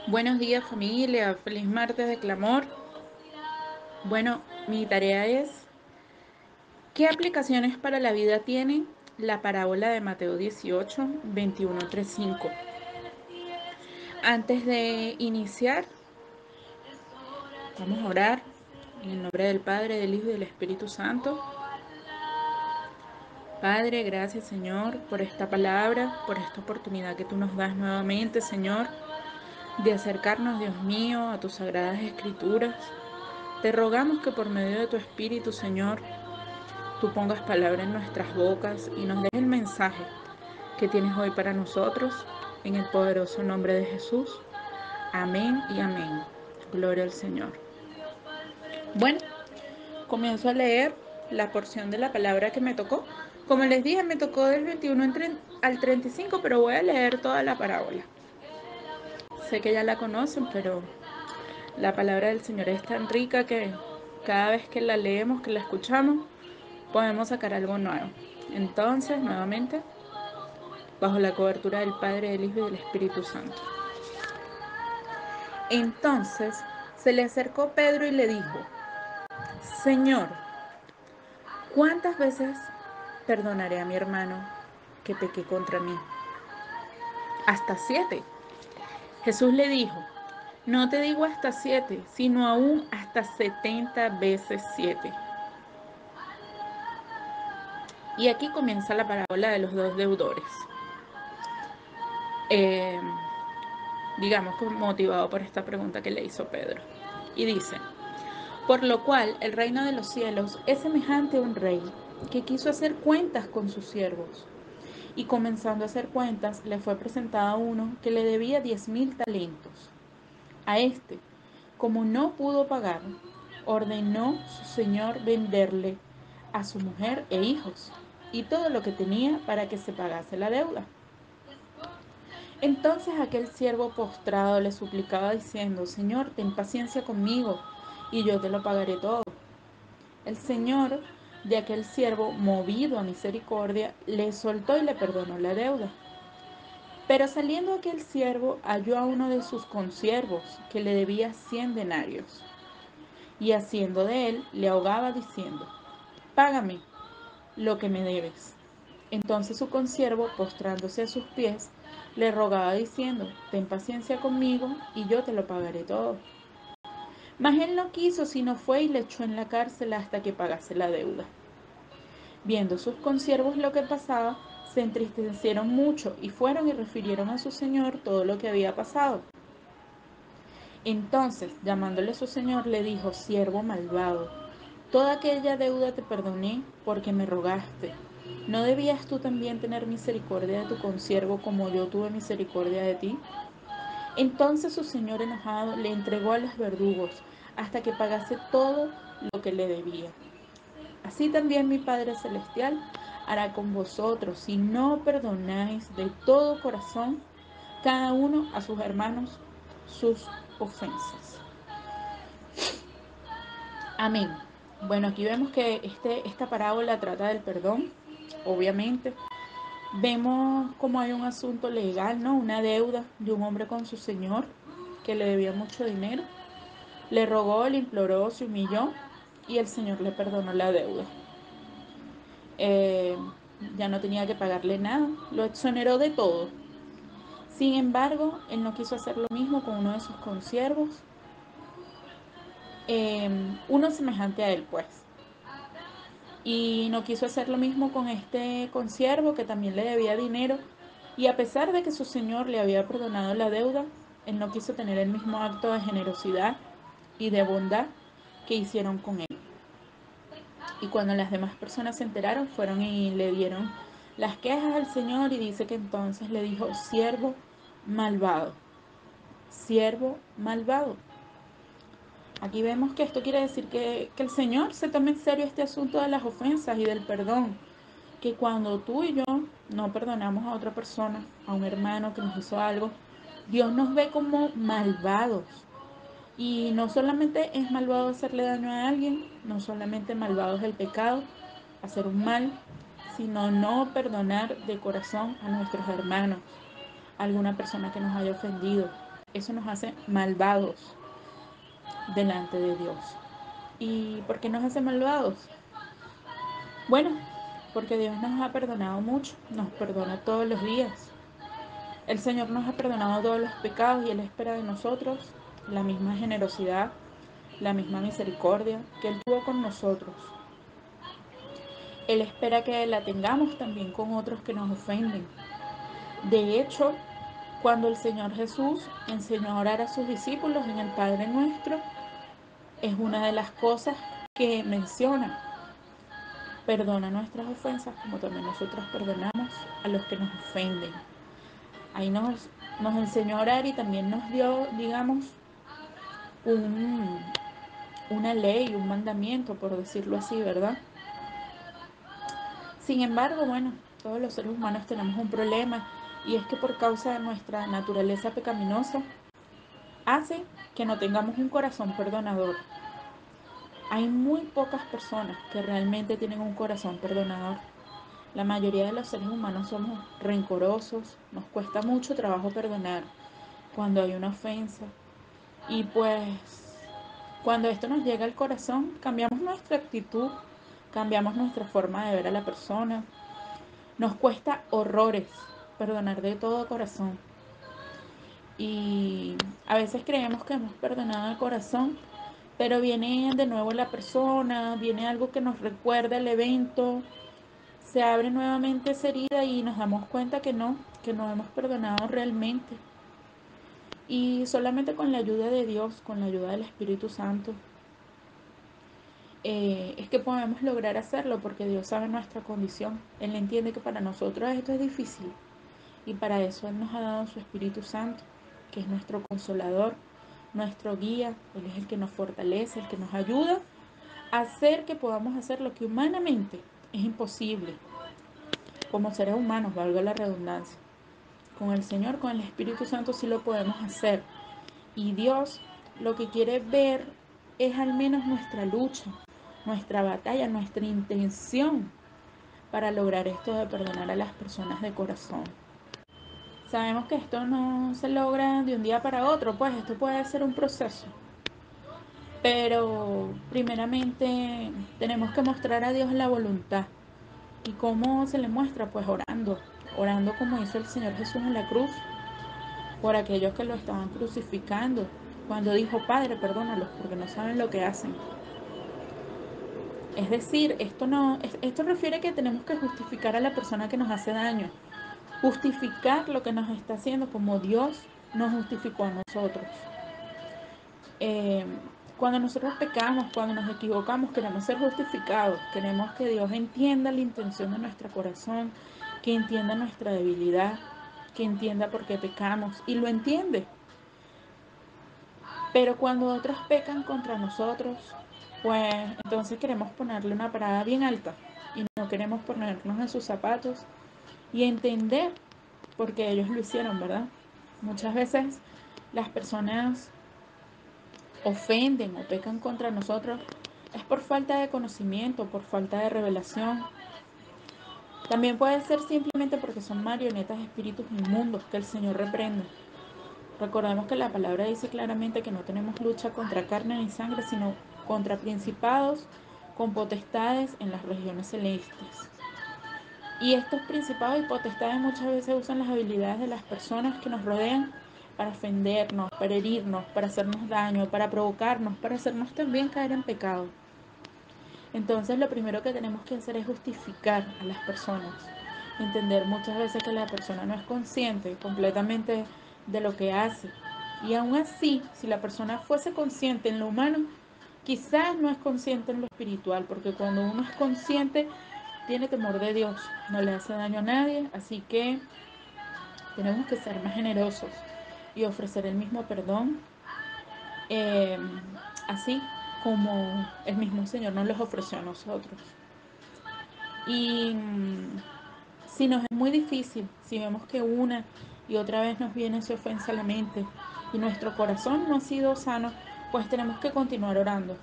Buenos días familia, feliz martes de clamor. Bueno, mi tarea es, ¿qué aplicaciones para la vida tiene la parábola de Mateo 18, 21, 35? Antes de iniciar, vamos a orar en el nombre del Padre, del Hijo y del Espíritu Santo. Padre, gracias Señor por esta palabra, por esta oportunidad que tú nos das nuevamente, Señor, de acercarnos, Dios mío, a tus sagradas escrituras. Te rogamos que por medio de tu Espíritu, Señor, tú pongas palabra en nuestras bocas y nos des el mensaje que tienes hoy para nosotros, en el poderoso nombre de Jesús. Amén y amén. Gloria al Señor. Bueno, comienzo a leer la porción de la palabra que me tocó. Como les dije, me tocó del 21 al 35, pero voy a leer toda la parábola. Sé que ya la conocen, pero la palabra del Señor es tan rica que cada vez que la leemos, que la escuchamos, podemos sacar algo nuevo. Entonces, nuevamente, bajo la cobertura del Padre, del Hijo y del Espíritu Santo. Entonces se le acercó Pedro y le dijo: Señor, ¿cuántas veces perdonaré a mi hermano que peque contra mí? Hasta 7. Jesús le dijo: no te digo hasta 7, sino aún hasta 70 veces 7. Y aquí comienza la parábola de los dos deudores. Digamos que motivado por esta pregunta que le hizo Pedro. Y dice: por lo cual el reino de los cielos es semejante a un rey que quiso hacer cuentas con sus siervos. Y comenzando a hacer cuentas, le fue presentado uno que le debía 10,000 talentos. A este, como no pudo pagar, ordenó su señor venderle a su mujer e hijos y todo lo que tenía para que se pagase la deuda. Entonces aquel siervo postrado le suplicaba diciendo: Señor, ten paciencia conmigo y yo te lo pagaré todo. El señor de aquel siervo, movido a misericordia, le soltó y le perdonó la deuda. Pero saliendo aquel siervo, halló a uno de sus consiervos que le debía 100 denarios. Y haciendo de él, le ahogaba diciendo: págame lo que me debes. Entonces su consiervo, postrándose a sus pies, le rogaba diciendo: ten paciencia conmigo y yo te lo pagaré todo. Mas él no quiso, sino fue y le echó en la cárcel hasta que pagase la deuda. Viendo sus consiervos lo que pasaba, se entristecieron mucho y fueron y refirieron a su señor todo lo que había pasado. Entonces, llamándole su señor, le dijo: siervo malvado, toda aquella deuda te perdoné porque me rogaste. ¿No debías tú también tener misericordia de tu consiervo como yo tuve misericordia de ti? Entonces su señor enojado le entregó a los verdugos hasta que pagase todo lo que le debía. Así también mi Padre Celestial hará con vosotros si no perdonáis de todo corazón cada uno a sus hermanos sus ofensas. Amén. Bueno, aquí vemos que esta parábola trata del perdón, obviamente. Vemos como hay un asunto legal, ¿no? Una deuda de un hombre con su señor que le debía mucho dinero. Le rogó, le imploró, se humilló y el señor le perdonó la deuda. Eh, ya no tenía que pagarle nada, lo exoneró de todo. Sin embargo, él no quiso hacer lo mismo con uno de sus consiervos, uno semejante a él, pues. Y no quiso hacer lo mismo con este consiervo que también le debía dinero. Y a pesar de que su señor le había perdonado la deuda, él no quiso tener el mismo acto de generosidad y de bondad que hicieron con él. Y cuando las demás personas se enteraron, fueron y le dieron las quejas al señor, y dice que entonces le dijo: siervo malvado, siervo malvado. Aquí vemos que esto quiere decir que el Señor se toma en serio este asunto de las ofensas y del perdón. Que cuando tú y yo no perdonamos a otra persona, a un hermano que nos hizo algo, Dios nos ve como malvados. Y no solamente es malvado hacerle daño a alguien, no solamente malvado es el pecado, hacer un mal, sino no perdonar de corazón a nuestros hermanos, a alguna persona que nos haya ofendido. eso nos hace malvados delante de Dios. ¿Y por qué nos hace malvados? Bueno, porque Dios nos ha perdonado mucho, nos perdona todos los días. El Señor nos ha perdonado todos los pecados y Él espera de nosotros la misma generosidad, la misma misericordia que Él tuvo con nosotros. Él espera que la tengamos también con otros que nos ofenden. De hecho, cuando el Señor Jesús enseñó a orar a sus discípulos en el Padre Nuestro, es una de las cosas que menciona. Perdona nuestras ofensas como también nosotros perdonamos a los que nos ofenden. Ahí nos enseñó a orar y también nos dio, digamos, un, una ley, un mandamiento, por decirlo así, ¿verdad? Sin embargo, bueno, todos los seres humanos tenemos un problema y es que por causa de nuestra naturaleza pecaminosa hace que no tengamos un corazón perdonador. Hay muy pocas personas que realmente tienen un corazón perdonador. La mayoría de los seres humanos somos rencorosos, nos cuesta mucho trabajo perdonar cuando hay una ofensa. Y pues cuando esto nos llega al corazón, cambiamos nuestra actitud, cambiamos nuestra forma de ver a la persona. Nos cuesta horrores perdonar de todo corazón. Y a veces creemos que hemos perdonado de corazón, pero viene de nuevo la persona, viene algo que nos recuerda el evento, se abre nuevamente esa herida y nos damos cuenta que no hemos perdonado realmente. Y solamente con la ayuda de Dios, con la ayuda del Espíritu Santo, es que podemos lograr hacerlo, porque Dios sabe nuestra condición. Él entiende que para nosotros esto es difícil y para eso Él nos ha dado su Espíritu Santo, que es nuestro consolador, nuestro guía. Él es el que nos fortalece, el que nos ayuda a hacer que podamos hacer lo que humanamente es imposible. Como seres humanos, valga la redundancia. Con el Señor, con el Espíritu Santo sí lo podemos hacer. Y Dios lo que quiere ver es al menos nuestra lucha, nuestra batalla, nuestra intención para lograr esto de perdonar a las personas de corazón. Sabemos que esto no se logra de un día para otro, pues esto puede ser un proceso. Pero primeramente tenemos que mostrar a Dios la voluntad. ¿Y cómo se le muestra? Pues orando. Orando como hizo el Señor Jesús en la cruz, por aquellos que lo estaban crucificando. Cuando dijo, Padre, perdónalos porque no saben lo que hacen. Es decir, esto refiere que tenemos que justificar a la persona que nos hace daño. Justificar lo que nos está haciendo como Dios nos justificó a nosotros. Eh, Cuando nosotros pecamos, cuando nos equivocamos, queremos ser justificados. Queremos que Dios entienda la intención de nuestro corazón, que entienda nuestra debilidad, que entienda por qué pecamos. Y lo entiende. Pero cuando otros pecan contra nosotros, pues entonces queremos ponerle una parada bien alta y no queremos ponernos en sus zapatos y entender por qué ellos lo hicieron, ¿verdad? Muchas veces las personas ofenden o pecan contra nosotros es por falta de conocimiento, por falta de revelación. También puede ser simplemente porque son marionetas de espíritus inmundos que el Señor reprende. Recordemos que la palabra dice claramente que no tenemos lucha contra carne ni sangre, sino contra principados con potestades en las regiones celestes. Y estos principados y potestades muchas veces usan las habilidades de las personas que nos rodean para ofendernos, para herirnos, para hacernos daño, para provocarnos, para hacernos también caer en pecado. Entonces lo primero que tenemos que hacer es justificar a las personas. Entender muchas veces que la persona no es consciente completamente de lo que hace. Y aún así, si la persona fuese consciente en lo humano, quizás no es consciente en lo espiritual, porque cuando uno es consciente, tiene temor de Dios, no le hace daño a nadie, así que tenemos que ser más generosos y ofrecer el mismo perdón, eh, así como el mismo Señor nos los ofreció a nosotros. Y si nos es muy difícil, si vemos que una y otra vez nos viene esa ofensa a la mente y nuestro corazón no ha sido sano, pues tenemos que continuar orando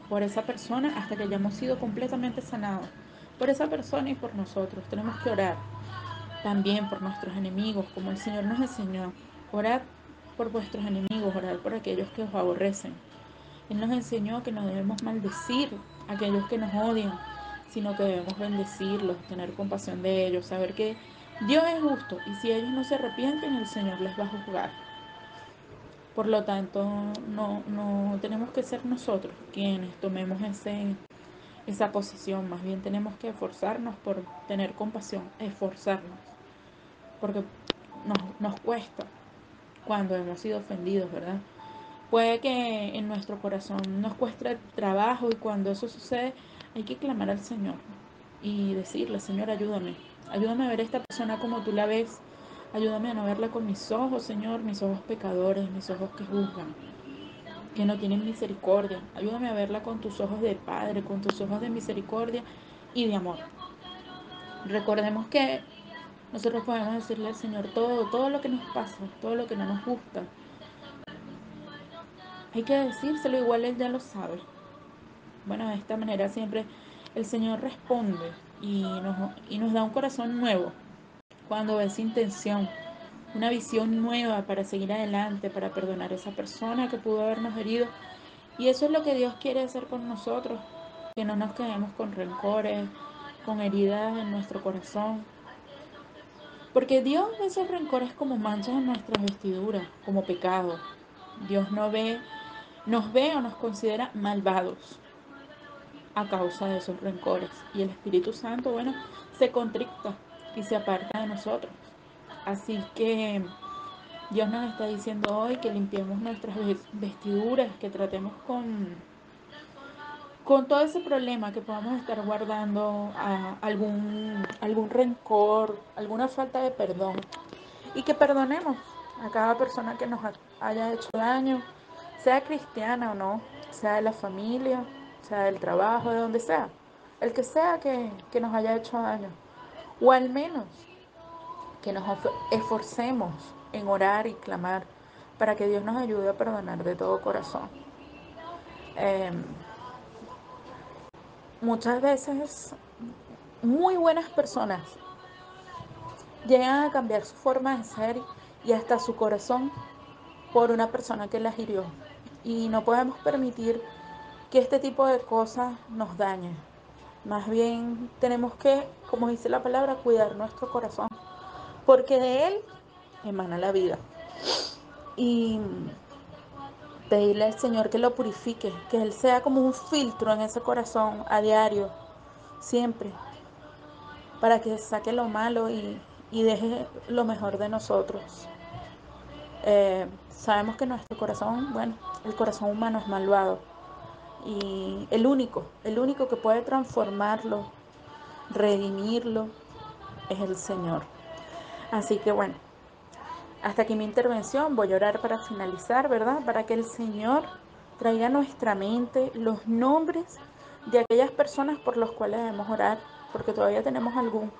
por esa persona hasta que hayamos sido completamente sanados. Por esa persona y por nosotros. Tenemos que orar también por nuestros enemigos, como el Señor nos enseñó. Orad por vuestros enemigos, orad por aquellos que os aborrecen. Él nos enseñó que no debemos maldecir a aquellos que nos odian, sino que debemos bendecirlos, tener compasión de ellos, saber que Dios es justo y si ellos no se arrepienten, el Señor les va a juzgar. Por lo tanto, no tenemos que ser nosotros quienes tomemos esa posición, más bien tenemos que esforzarnos por tener compasión, esforzarnos, porque nos cuesta cuando hemos sido ofendidos, ¿verdad? Puede que en nuestro corazón nos cueste trabajo y cuando eso sucede hay que clamar al Señor y decirle, Señor, ayúdame, ayúdame a ver a esta persona como tú la ves, ayúdame a no verla con mis ojos, Señor, mis ojos pecadores, mis ojos que juzgan, que no tienen misericordia, ayúdame a verla con tus ojos de Padre, con tus ojos de misericordia y de amor. Recordemos que nosotros podemos decirle al Señor todo lo que nos pasa, todo lo que no nos gusta. Hay que decírselo, igual Él ya lo sabe. Bueno, de esta manera siempre el Señor responde y nos da un corazón nuevo cuando ve esa intención, una visión nueva para seguir adelante, para perdonar a esa persona que pudo habernos herido. Y eso es lo que Dios quiere hacer con nosotros, que no nos quedemos con rencores, con heridas en nuestro corazón. Porque Dios ve esos rencores como manchas en nuestras vestiduras, como pecado. Dios nos ve o nos considera malvados a causa de esos rencores. Y el Espíritu Santo, bueno, se contricta y se aparta de nosotros. Así que Dios nos está diciendo hoy que limpiemos nuestras vestiduras, que tratemos con todo ese problema que podamos estar guardando, algún rencor, alguna falta de perdón. Y que perdonemos a cada persona que nos haya hecho daño, sea cristiana o no, sea de la familia, sea del trabajo, de donde sea. El que sea que nos haya hecho daño. O al menos que nos esforcemos en orar y clamar para que Dios nos ayude a perdonar de todo corazón. Eh, Muchas veces muy buenas personas llegan a cambiar su forma de ser y hasta su corazón por una persona que las hirió. Y no podemos permitir que este tipo de cosas nos dañen. Más bien tenemos que, como dice la palabra, cuidar nuestro corazón, porque de él emana la vida. Y pedirle al Señor que lo purifique, que Él sea como un filtro en ese corazón a diario, siempre, para que saque lo malo y deje lo mejor de nosotros. Sabemos que nuestro corazón, bueno, el corazón humano es malvado y el único que puede transformarlo, redimirlo, es el Señor. Así que bueno, hasta aquí mi intervención. Voy a orar para finalizar, ¿verdad? Para que el Señor traiga a nuestra mente los nombres de aquellas personas por los cuales debemos orar, porque todavía tenemos algún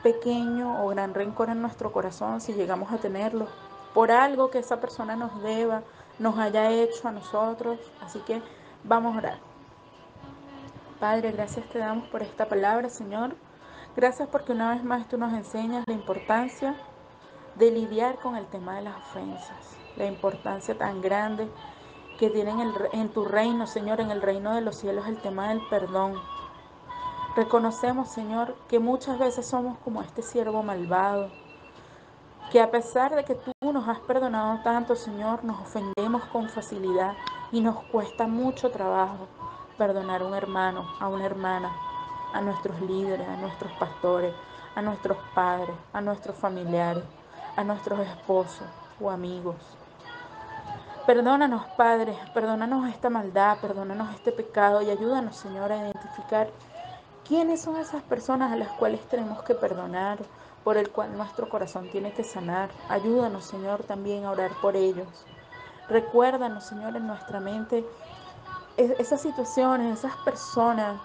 pequeño o gran rencor en nuestro corazón, si llegamos a tenerlo, por algo que esa persona nos deba, nos haya hecho a nosotros. Así que vamos a orar. Padre, gracias te damos por esta palabra, Señor. Gracias porque una vez más tú nos enseñas la importancia de lidiar con el tema de las ofensas, la importancia tan grande que tiene en tu reino, Señor, en el reino de los cielos, el tema del perdón. Reconocemos, Señor, que muchas veces somos como este siervo malvado, que a pesar de que tú nos has perdonado tanto, Señor, nos ofendemos con facilidad y nos cuesta mucho trabajo perdonar a un hermano, a una hermana, a nuestros líderes, a nuestros pastores, a nuestros padres, a nuestros familiares, a nuestros esposos o amigos. Perdónanos, Padre, perdónanos esta maldad, perdónanos este pecado y ayúdanos, Señor, a identificar quiénes son esas personas a las cuales tenemos que perdonar, por el cual nuestro corazón tiene que sanar. Ayúdanos, Señor, también a orar por ellos. Recuérdanos, Señor, en nuestra mente esas situaciones, esas personas.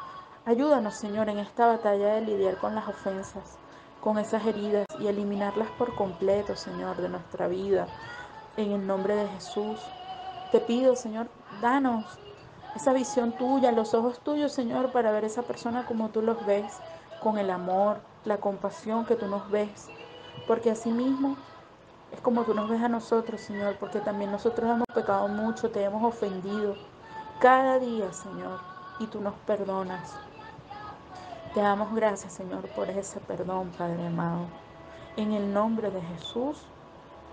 Ayúdanos, Señor, en esta batalla de lidiar con las ofensas, con esas heridas y eliminarlas por completo, Señor, de nuestra vida. En el nombre de Jesús, te pido, Señor, danos esa visión tuya, los ojos tuyos, Señor, para ver a esa persona como tú los ves, con el amor, la compasión que tú nos ves. Porque asimismo es como tú nos ves a nosotros, Señor, porque también nosotros hemos pecado mucho, te hemos ofendido cada día, Señor, y tú nos perdonas. Te damos gracias, Señor, por ese perdón, Padre amado. En el nombre de Jesús,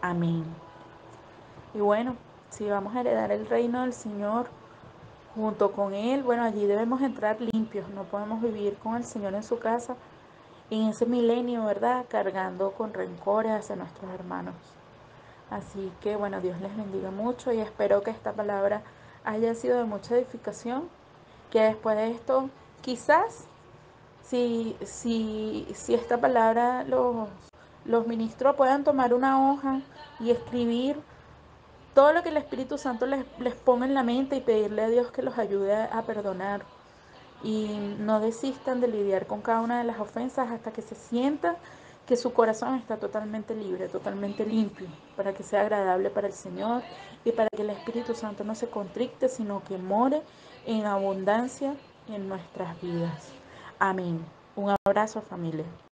amén. Y bueno, si vamos a heredar el reino del Señor junto con Él, bueno, allí debemos entrar limpios. No podemos vivir con el Señor en su casa en ese milenio, ¿verdad? Cargando con rencores hacia nuestros hermanos. Así que bueno, Dios les bendiga mucho y espero que esta palabra haya sido de mucha edificación, que después de esto, quizás, si esta palabra los ministros puedan tomar una hoja y escribir todo lo que el Espíritu Santo les ponga en la mente y pedirle a Dios que los ayude a perdonar y no desistan de lidiar con cada una de las ofensas hasta que se sientan que su corazón está totalmente libre, totalmente limpio, para que sea agradable para el Señor y para que el Espíritu Santo no se contricte, sino que more en abundancia en nuestras vidas. Amén. Un abrazo, familia.